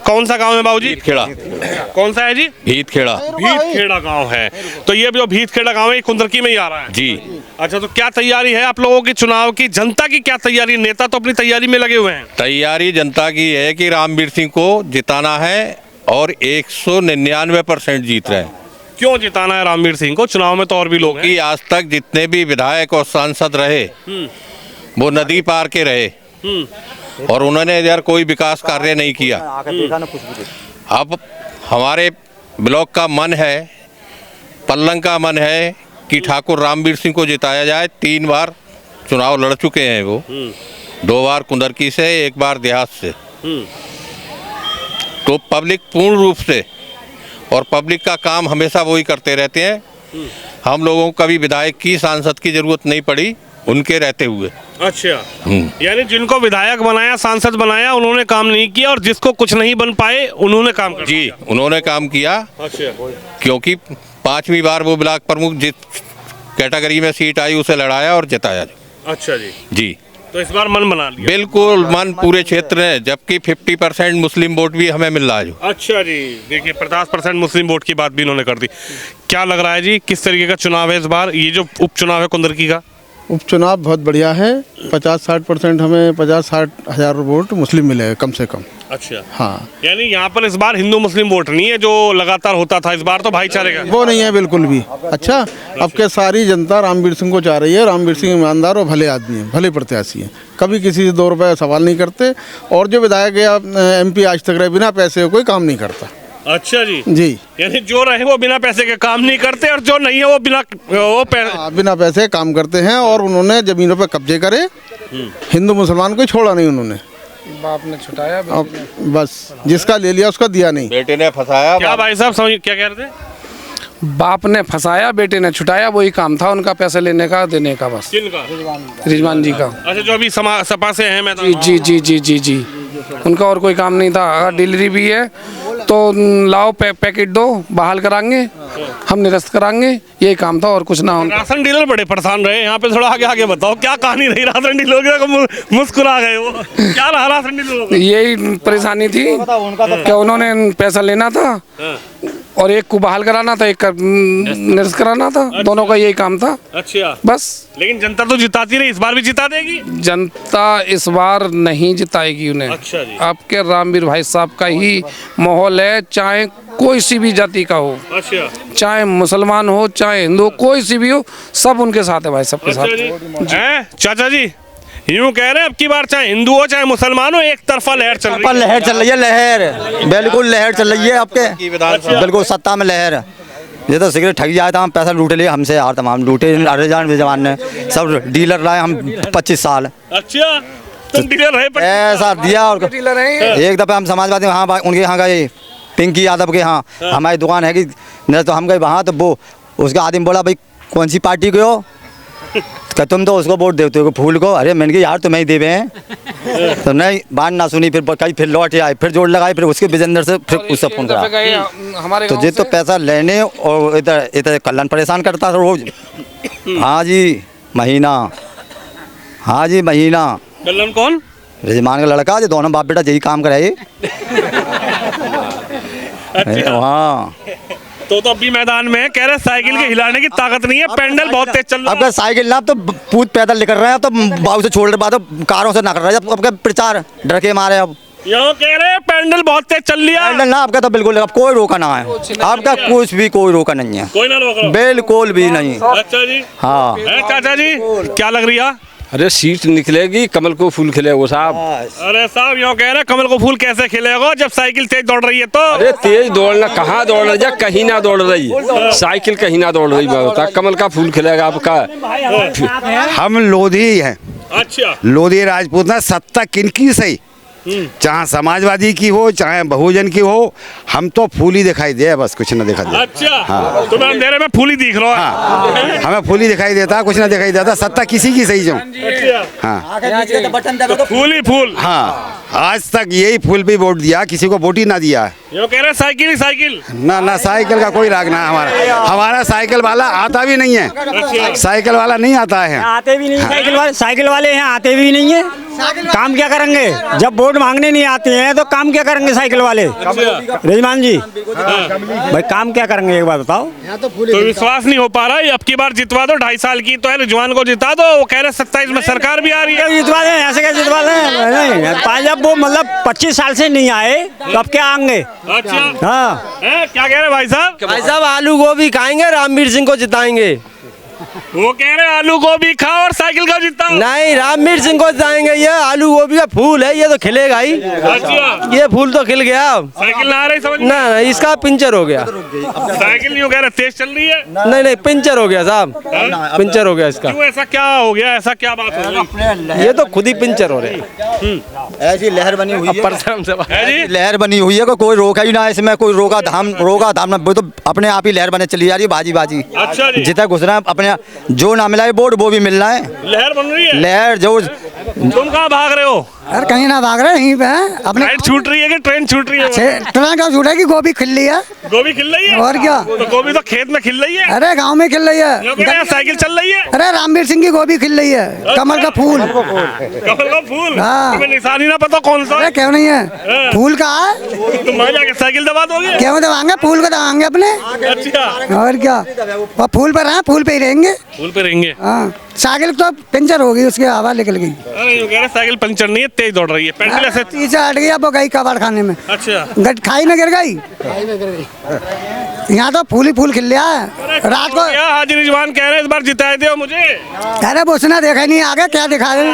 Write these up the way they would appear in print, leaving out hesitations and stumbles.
कौन सा गांव है बाबूजी? भीतखेड़ा। कौन सा है जी? भीतखेड़ा। भीतखेड़ा गांव है। तो ये जो भीतखेड़ा गांव है ये कुंदरकी में ही आ रहा है जी। अच्छा, तो क्या तैयारी है आप लोगों की चुनाव की? जनता की क्या तैयारी? नेता तो अपनी तैयारी में लगे हुए हैं। तैयारी जनता की है कि रामवीर सिंह को जिताना है और 199% जीत रहे हैं। क्यों जिताना है रामवीर सिंह को? चुनाव में तो और भी लोग हैं। कि आज तक जितने भी विधायक और सांसद रहे वो नदी पार के रहे और उन्होंने यार कोई विकास कार्य नहीं किया। अब हमारे ब्लॉक का मन है, पल्लंग का मन है कि ठाकुर रामवीर सिंह को जिताया जाए। 3 बार चुनाव लड़ चुके हैं वो, 2 बार कुंदरकी से, 1 बार देहात से। तो पब्लिक पूर्ण रूप से, और पब्लिक का काम हमेशा वही करते रहते हैं। हम लोगों को कभी विधायक की, सांसद की जरूरत नहीं पड़ी उनके रहते हुए। अच्छा, यानी जिनको विधायक बनाया, सांसद बनाया, उन्होंने काम नहीं किया, और जिसको कुछ नहीं बन पाए उन्होंने काम कर जी, उन्होंने काम किया। अच्छा, क्योंकि 5वीं बार वो ब्लॉक प्रमुख जिस कैटेगरी में सीट आई उसे लड़ाया और जिताया। अच्छा जी। जी, तो इस बार मन बना लिया? बिल्कुल मन पूरे क्षेत्र में, जबकि 50% मुस्लिम वोट भी हमें मिल रहा है। अच्छा जी, देखिए 50% मुस्लिम वोट की बात भी इन्होंने कर दी। क्या लग रहा है जी, किस तरीके का चुनाव है इस बार? ये जो उपचुनाव है कुंदरकी का, उपचुनाव बहुत बढ़िया है। 50-60% हमें 50-60 हज़ार वोट मुस्लिम मिले कम से कम। अच्छा, हाँ, यानी यहाँ पर इस बार हिंदू मुस्लिम वोट नहीं है जो लगातार होता था, इस बार तो भाईचारे का वो नहीं है बिल्कुल भी। अच्छा, अब के सारी जनता रामवीर सिंह को चाह रही है। रामवीर सिंह ईमानदार और भले आदमी हैं, भले प्रत्याशी हैं, कभी किसी से 2 रुपये सवाल नहीं करते। और जो विधायक या MP आज तक रहे, बिना पैसे का कोई काम नहीं करता। अच्छा जी। जी, यानी जो रहे वो बिना पैसे के काम नहीं करते, और जो नहीं है वो बिना पैसे के काम करते हैं। और उन्होंने जमीनों पर कब्जे करे, हिंदू मुसलमान को छोड़ा नहीं उन्होंने। बाप ने छुटाया, अब बस जिसका ले लिया उसका दिया नहीं। बेटे ने फंसाया। क्या भाई साहब समझ क्या कह रहे थे? बाप ने फंसाया, बेटे ने छुटाया, वही काम था उनका, पैसे लेने का, देने का बस। किनका? रिजवान जी का। अच्छा, जो अभी सपा से हैं मैदान। जी जी जी जी जी, उनका और कोई काम नहीं था। अगर डिलीवरी भी है तो लाओ पैकेट दो, बहाल कराएंगे, हम निरस्त कराएंगे, यही काम था और कुछ ना। राशन डीलर बड़े परेशान रहे यहाँ पे, थोड़ा आगे आगे बताओ क्या कहानी रही राशन डीलर की? मुस्कुरा गए वो, क्या रहा राशन डीलर? यही परेशानी थी कि उन्होंने पैसा लेना था और एक को बहाल कराना था, एक का निरस्त कराना था। दोनों का यही काम था। अच्छा, बस। लेकिन जनता तो जिताती रही, इस बार भी जिता देगी जनता? इस बार नहीं जिताएगी उन्हें। अच्छा जी। आपके रामवीर भाई साहब का ही माहौल है, चाहे कोई सी भी जाति का हो। अच्छा, चाहे मुसलमान हो, चाहे हिंदू, कोई सी भी हो, सब उनके साथ है भाई, सबके अच्छा साथ। जी। हैं चाचा जी, यूँ कह रहे हैं अब की बार चाहे हिंदू हो चाहे मुसलमान हो, एक तरफा लहर चल रही है। लहर चल रही है, लहर बिल्कुल लहर चल रही है आपके, बिल्कुल सत्ता में लहर। ये तो सिगरेट ठग जाए था, हम पैसा लूटे लिए हमसे यार, तमाम लूटे जवान ने, सब डीलर लाए हम 25 साल। अच्छा, तुम डीलर रहे? ऐसा दिया। और एक दफे हम समाजवादी वहाँ उनके यहाँ गए, पिंकी यादव के यहाँ, हमारी दुकान है कि नहीं, तो हम गए वहाँ, तो वो उसका आदमी बोला भाई कौन सी पार्टी के हो? क्या तुम तो उसको वोट देते हो फूल को? अरे मैंने कहा यार तुम्हें ही देवे हैं। तो नहीं, बात ना सुनी, फिर कहीं फिर लौट आए, फिर जोड़ लगाए, फिर उसके विजेंदर से फिर उससे फोन करा। तो ये तो पैसा लेने और इधर इधर कल्याण परेशान करता था रोज। हाँ जी महीना, हाँ जी महीना। कल्याण कौन? रिजवान का लड़का, जो दोनों बाप बेटा यही काम कराए। हाँ, तो अभी मैदान में कह रहे साइकिल के हिलाने की ताकत नहीं है, पेंडल बहुत तेज चल रहा है। अब साइकिल ना, अब तो पूत पैदल निकल रहे हैं, अब तो बाबू से छोड़ रहे, बाद कारों से ना कर रहे हैं। अब प्रचार डर के मारे, अब यहाँ कह रहे हैं पेंडल बहुत तेज चल लिया। पेंडल ना आपका तो बिल्कुल, अब कोई रोका ना है आपका, कुछ भी कोई रोका नहीं है, कोई ना रोका, बिल्कुल भी नहीं। अच्छा जी। हाँ चाचा जी, क्या लग रही है? अरे सीट निकलेगी, कमल को फूल खिलेगा साहब। अरे साहब यूँ कह रहे हैं कमल को फूल कैसे खिलेगा जब साइकिल तेज दौड़ रही है? तो अरे तेज दौड़ना कहाँ दौड़ रही है, कहीं ना दौड़ रही, साइकिल कहीं ना दौड़ रही, बता कमल का फूल खिलेगा आपका। हम लोधी हैं। अच्छा, लोधी राजपूत ना, सत्ता किनकी सही, चाहे समाजवादी की हो चाहे बहुजन की हो, हम तो फूल ही दिखाई दे, बस कुछ ना दिखाई दे। अच्छा, हाँ। तुम्हें अंधेरे में फूल ही दिख रहा है। हाँ, हमें फूल ही दिखाई देता, कुछ ना दिखाई देता, सत्ता किसी की सही जो। हाँ फूल ही फूल। हाँ, आज तक यही फूल भी वोट दिया, किसी को वोट ही ना दिया। यूँ कह रहे साइकिल ही साइकिल। ना साइकिल का कोई राग ना है हमारा साइकिल वाला आता भी नहीं है, साइकिल वाला नहीं आता है, आते भी नहीं, साइकिल वाले यहाँ आते भी नहीं है। काम क्या करेंगे जब वोट मांगने नहीं आते हैं तो काम क्या करेंगे साइकिल वाले। रिजवान जी भाई काम क्या करेंगे एक बात बताओ। तो विश्वास नहीं हो पा रहा है, अब की बार जितवा दो, 2.5 साल की तो है, रिजवान को जिता दो। वो कह रहे 27 में सरकार भी आ रही है। जितवा दें ऐसे क्या जितवा दें नहीं जब वो मतलब 25 साल से नहीं आए तो अब क्या आएंगे। अच्छा हाँ क्या कह रहे भाई साहब? भाई साहब आलू गोभी खाएंगे, रामवीर सिंह को जिताएंगे। वो कह रहे आलू गोभी खाओ और साइकिल का जिताओ। नहीं, रामवीर सिंह को जिताएंगे। ये आलू गोभी का फूल है, ये तो खिलेगा ही। अच्छा ये फूल तो खिल गया। साइकिल ना आ रही समझ में? ना इसका पंचर हो गया। साइकिल नहीं हो कह रहे तेज चल रही है। नहीं पंचर हो गया साहब, पंचर हो गया इसका। क्यों ऐसा क्या हो गया, ऐसा क्या बात हो गई? ये तो खुद ही पंचर हो रहे हैं। ऐसी लहर बनी हुई है, है जी? लहर बनी हुई है को कोई रोका ही ना इसमें, कोई रोका धाम ना, वो तो अपने आप ही लहर बने चली जा रही है बाजी बाजी। अच्छा जी। जितना घुस रहा है अपने जो ना मिला है वोट वो भी मिल रहा है। लहर बन रही है। लहर जो तुम कहाँ भाग रहे हो? यार कहीं ना भाग रहे हैं, यहीं पे हैं अपने। फ्लाइट छूट रही है कि ट्रेन छूट रही है? ट्रेन का छूटा कि गोभी खिल रही है। गोभी खिल रही है और क्या? तो गोभी तो खेत में खिल रही है। अरे गांव में खिल रही यूँ कह रहे हैं साइकिल चल रही है। अरे रामवीर सिंह की गोभी खिल रही है, कमल का फूल। कमल का फूल? हाँ। तुम्हें निशान ही ना पता कौन सा अरे है? क्यों नहीं है, फूल का है। तुम वहाँ जाके साइकिल दबा दोगे? क्यों दबाएंगे, फूल को दबाएंगे अपने। अच्छा और क्या, और फूल पर हैं, फूल पे ही रहेंगे। फूल पे रहेंगे। हाँ साइकिल तो पंचर हो गई, उसकी हवा निकल गई। अरे यूँ कह रहे साइकिल पंचर नहीं है, तेज दौड़ रही है। पेंडल ऐसे। पीछे हट गई, अब वो गई कबाड़ खाने में। अच्छा खाई में गिर गई। यहाँ तो फूल ही फूल खिल रहा है रात को। क्या हाजी रिजवान कह रहे हैं इस बार जिताए दे मुझे? अरे उसने देखा ही नहीं आगे क्या दिखा रहे,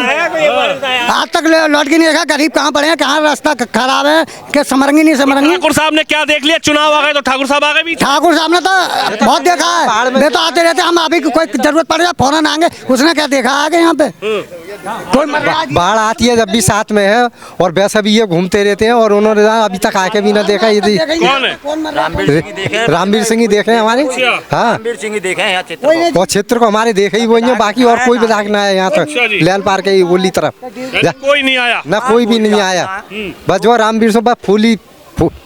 आज तक लौट के नहीं देखा। गरीब कहाँ पड़े हैं, कहाँ रास्ता खराब है, क्या समरेंगे नहीं समरेंगे। ठाकुर साहब ने क्या देख लिया? चुनाव आ गए तो ठाकुर साहब आ गए भी। ठाकुर साहब ने तो बहुत देखा है, वे तो आते रहते, हम अभी कोई जरूरत पड़ जाए फौरन आएंगे। उसने क्या देखा आगे यहाँ पे? कोई बाढ़ आती है जब भी साथ में है, और वैसे भी ये घूमते रहते हैं, और उन्होंने अभी तक आके भी ना देखा। यदि कौन है? रामवीर सिंह ही देखे हैं हमारे। हाँ रामवीर सिंह ही देखे हैं यहाँ चित्र और क्षेत्र को हमारे देखे ही वही है, बाकी और कोई विधायक ना है यहाँ तक लैल पार के ओली तरफ कोई नहीं आया ना, कोई भी नहीं आया। बस जो रामवीर सिंह बस फूली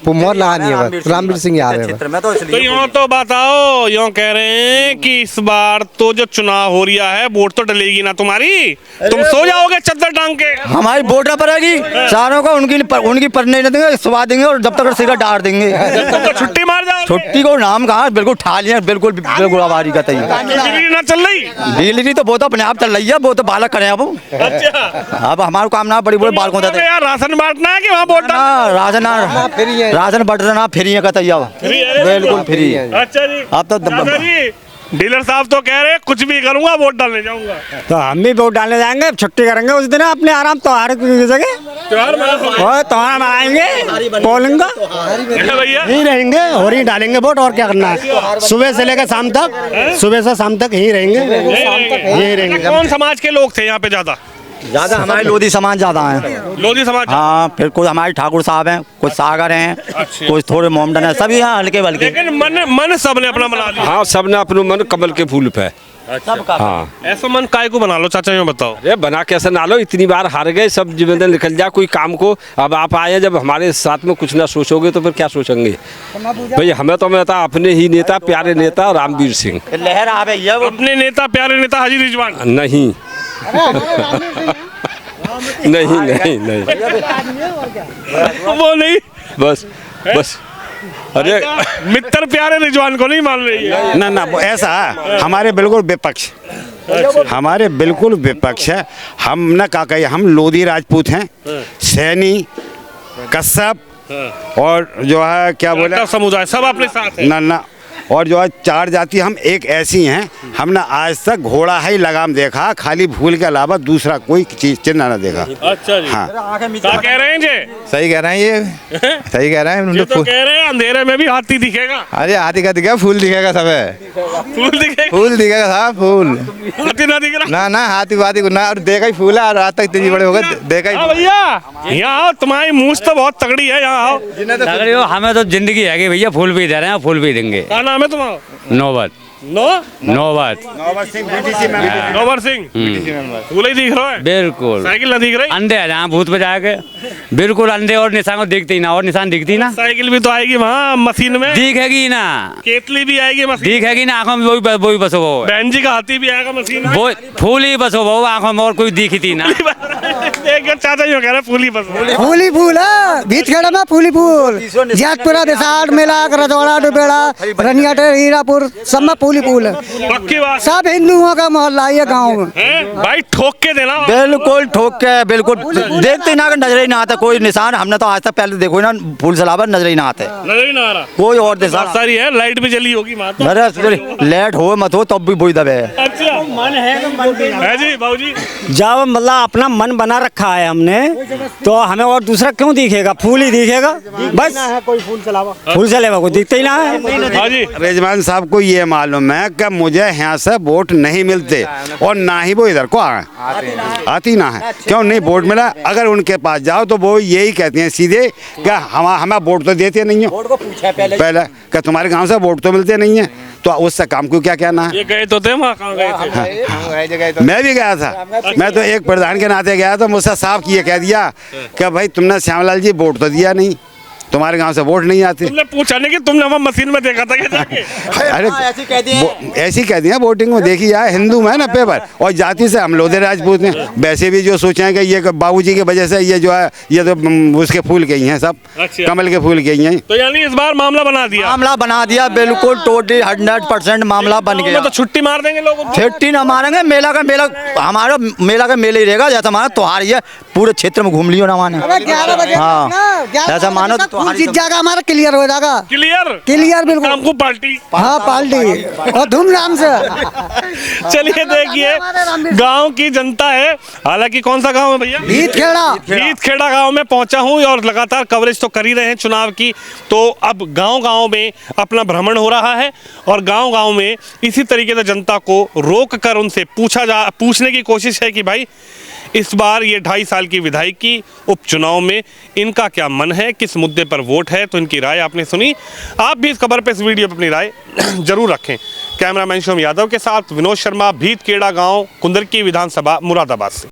मोहर लगानी है, बस रामवीर सिंह आ रहे हैं। तो यूँ तो बताओ, यूँ कह रहे हैं कि इस बार तो जो चुनाव हो रहा है वोट तो डलेगी ना तुम्हारी, तुम सो जाओगे चद्दर टांग के। हमारी वोट ना पड़ेगी चारों को, उनकी पढ़ने नहीं देंगे, सुबह देंगे और जब तक सिगरेट डाल देंगे। तो छुट्टी मार जाओ। छुट्टी को नाम कहा, बिल्कुल ठा लिया, बिल्कुल आवारी का तैयार। बिजली ना चल रही? बिजली तो वो तो अपने आप चल रही है, वो तो बालक करे अब। अच्छा अब हमारा काम ना बड़ी बड़े बालकों का यार राशन बांटना है कि वहाँ वोट राशन बटना फ्री का तैयार, बिल्कुल फ्री है। अच्छा जी। अब तो डीलर साहब तो कह रहे हैं कुछ भी करूंगा वोट डालने जाऊंगा। तो हम भी वोट डालने जाएंगे, छुट्टी करेंगे उस दिन अपने आराम त्योहार की जगह, त्योहार मनाएंगे पोलिंग का। भैया यहीं रहेंगे और ही डालेंगे वोट, और क्या करना है। सुबह से लेकर शाम तक, सुबह से शाम तक यहीं रहेंगे, यहीं रहेंगे। कौन समाज के लोग थे यहाँ पे ज्यादा? हमारे लोधी समाज ज्यादा हैं। लोधी समाज? हाँ, फिर कुछ हमारे ठाकुर साहब हैं, कुछ सागर हैं, कुछ थोड़े मोमडन हैं, सभी यहाँ हल्के बल्के। लेकिन मन सबने अपना बना लिया। हाँ सबने अपना मन कमल के फूल पे। हाँ ऐसा मन काय को बना लो चाचा, मैं बताओ। अरे बना कैसे ना लो, इतनी बार हार गए, सब जिम्मेदार निकल जाए कोई काम को। अब आप आए, जब हमारे साथ में कुछ ना सोचोगे तो फिर क्या सोचेंगे भाई। हमें तो मैं था अपने ही नेता, प्यारे नेता रामवीर सिंह। लहर आ गई है, अपने नेता प्यारे नेता हाजी रिजवान? नहीं नहीं नहीं नहीं वो नहीं, बस बस। अरे मित्र प्यारे रिजवान को नहीं मान रही है? ना वो ऐसा हमारे बिल्कुल विपक्ष, हमारे बिल्कुल विपक्ष है। हम ना क्या कहिए, हम लोधी राजपूत हैं, सैनी, कश्यप और जो है क्या बोले समुदाय सब अपने साथ है। ना और जो है 4 जाति हम एक ऐसी हैं, हमने आज तक घोड़ा ही लगाम देखा, खाली भूल के अलावा दूसरा कोई चीज चिन्ह ना देखा। अच्छा जी। हाँ क्या कह रहे हैं जी? सही कह रहे हैं, ये सही कह रहे हैं। ये तो कह रहे हैं अंधेरे में भी हाथी दिखेगा। अरे हाथी का दिखेगा, फूल दिखेगा सब है। फूल दिखेगा? फूल दिखेगा साहब, फूल। हाथी ना दिख रहा? ना हाथी वाथी को ना, और देखा ही फूल है, और रात तक इतनी बड़े हो गए देखा ही। भैया यहाँ आओ, तुम्हारी मूछ तो बहुत तगड़ी है, यहाँ आओ। हमें तो जिंदगी है भैया, फूल भी दे रहे हैं, फूल भी देंगे। क्या नाम है तुम्हारा? नौबत। नौबत नौबर सिंह फूल ही दिख रहा है, बिल्कुल साइकिल ना दिख रही। अंधे है जहाँ भूत बजा के, बिल्कुल अंधे और निशान को दिखते ही ना, और निशान दिखती ना, साइकिल भी तो आएगी वहाँ मशीन में, दिखेगी ना, केतली भी आएगी मशीन, दिखेगी ना आंखों में, वही बसो वो है। बहन जी का हाथी भी आएगा मशीन में, वो फूल ही बसो वो आंखों में, और कोई दिखती ना। एक चाचा जो कह रहे हैं फूल ही बस फूली फूल है भीतखेड़ा में, फूली फूल जैतपुरा दिसाड़ मेला रजवाड़ा डुबेड़ा रनियाटे हीरापुर सब में फूली फूल है। पक्की बात सब हिंदुओं का मोहल्ला है ये गाँव में। है भाई, ठोक के देना। बिल्कुल ठोक के, बिल्कुल देखते ही ना, नजर ही ना आता कोई निशान। हमने तो आज तक पहले देखो ना फूल सलाबर नजर ही ना आते, नजर ही ना आ रहा कोई और निशान। सारी है, लाइट भी जली होगी वहाँ तो। अरे लेट हो मत हो तब भी वही दबे है। अच्छा मन है जी बाबूजी, जब मतलब अपना मन बना रखा है हमने, तो हमें और दूसरा क्यों दिखेगा, फूल ही दिखेगा बस। कोई फूल चलेगा कोई दिखते ही ना है। रेजमान साहब को ये मालूम है कि मुझे यहाँ से वोट नहीं मिलते, और ना ही वो इधर को आती ना है। क्यों नहीं वोट मिला? अगर उनके पास जाओ तो वो यही कहते हैं सीधे कि हमें वोट तो देते नहीं है। पहले कि तुम्हारे गांव से वोट तो मिलते नहीं है, तो उससे काम को क्या कहना है। ये गए तो थे वहाँ, कहाँ गए थे? मैं भी गया था, मैं तो एक प्रधान के नाते गया तो मुझसे साफ ये कह दिया कि भाई तुमने श्यामलाल जी वोट तो दिया नहीं, तुम्हारे गांव से वोट नहीं आते। तुमने पूछा नहीं कि तुमने वहाँ मशीन में देखा था क्या जाके? अरे ऐसी कह दिया वोटिंग में, देखी जाए हिंदू में है ना पेपर, और जाति से हम लोधे राजपूत हैं। वैसे भी जो सोचे कि ये बाबूजी की वजह से ये जो है ये तो उसके फूल के ही हैं सब, कमल के फूल के ही हैं। तो यानी इस बार मामला बना दिया, बिल्कुल टोटली 100% मामला बन गया। तो छुट्टी मार देंगे लोग, छुट्टी ना मारेंगे, मेला हमारा मेला का मेला ही रहेगा। जैसा मानो त्योहार ही है, पूरे क्षेत्र में घूम लियो ना माने। हाँ ऐसा मानो जीत जाएगा, हमारा क्लियर हो जाएगा, क्लियर बिल्कुल हमको पार्टी। हाँ पार्टी और धूमधाम से। चलिए देखिए, गांव की जनता है, हालांकि कौन सा गांव है भैया? भीतखेड़ा गांव में पहुंचा हूं और लगातार कवरेज तो कर ही रहे हैं चुनाव की। तो अब गांव-गांव में अपना भ्रमण हो रहा है और गांव-गांव में इसी तरीके से जनता को रोक कर उनसे पूछने की कोशिश है कि भाई इस बार ये 2.5 साल की विधायकी उपचुनाव में इनका क्या मन है, किस मुद्दे पर वोट है। तो इनकी राय आपने सुनी, आप भी इस खबर पे, इस वीडियो पे अपनी राय जरूर रखें। कैमरामैन शिवम यादव के साथ विनोद शर्मा, भीतखेड़ा गांव, कुंदरकी विधानसभा, मुरादाबाद से।